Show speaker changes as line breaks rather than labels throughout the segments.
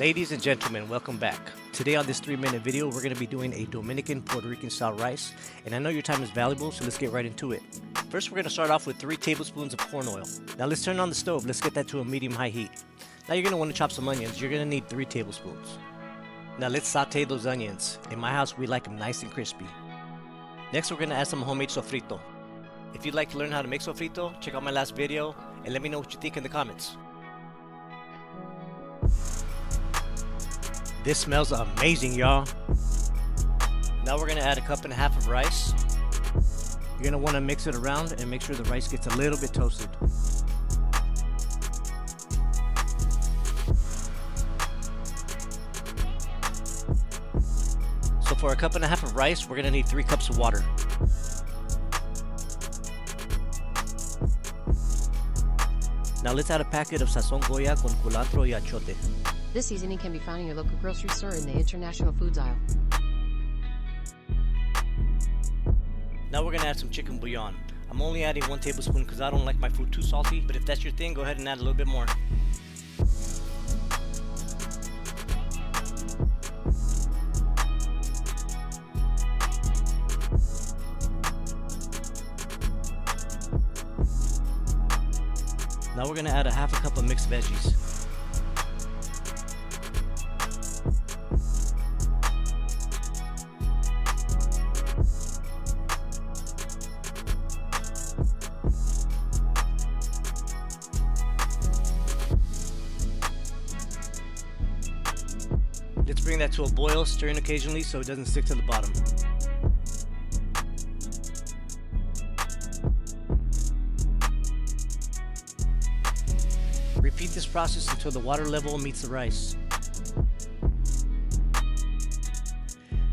Ladies and gentlemen, welcome back. Today on this 3-minute video, we're going to be doing a Dominican Puerto Rican style rice. And I know your time is valuable, so let's get right into it. First, we're going to start off with 3 tablespoons of corn oil. Now let's turn on the stove. Let's get that to a medium-high heat. Now you're going to want to chop some onions. You're going to need 3 tablespoons. Now let's saute those onions. In my house, we like them nice and crispy. Next, we're going to add some homemade sofrito. If you'd like to learn how to make sofrito, check out my last video and let me know what you think in the comments. This smells amazing, y'all. Now we're gonna add 1.5 cups of rice. You're gonna wanna mix it around and make sure the rice gets a little bit toasted. So for 1.5 cups of rice, we're gonna need 3 cups of water. Now let's add a packet of sazon Goya con culantro y achote.
This seasoning can be found in your local grocery store in the international foods aisle.
Now we're gonna add some chicken bouillon. I'm only adding 1 tablespoon because I don't like my food too salty, but if that's your thing, go ahead and add a little bit more. Now we're gonna add 1/2 cup of mixed veggies. Let's bring that to a boil, stirring occasionally so it doesn't stick to the bottom. Repeat this process until the water level meets the rice.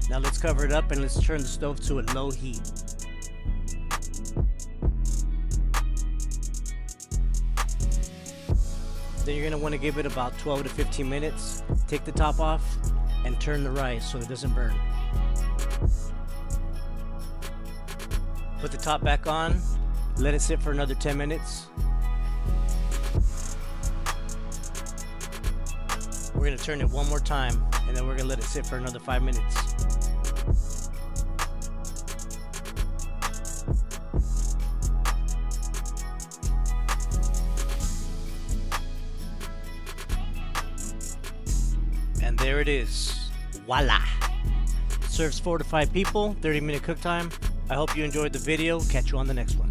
Now let's cover it up and let's turn the stove to a low heat. Then you're going to want to give it about 12 to 15 minutes. Take the top off and turn the rice so it doesn't burn. Put the top back on, let it sit for another 10 minutes. We're going to turn it one more time and then we're going to let it sit for another 5 minutes. And there it is. Voila! Serves 4 to 5 people, 30-minute cook time. I hope you enjoyed the video. Catch you on the next one.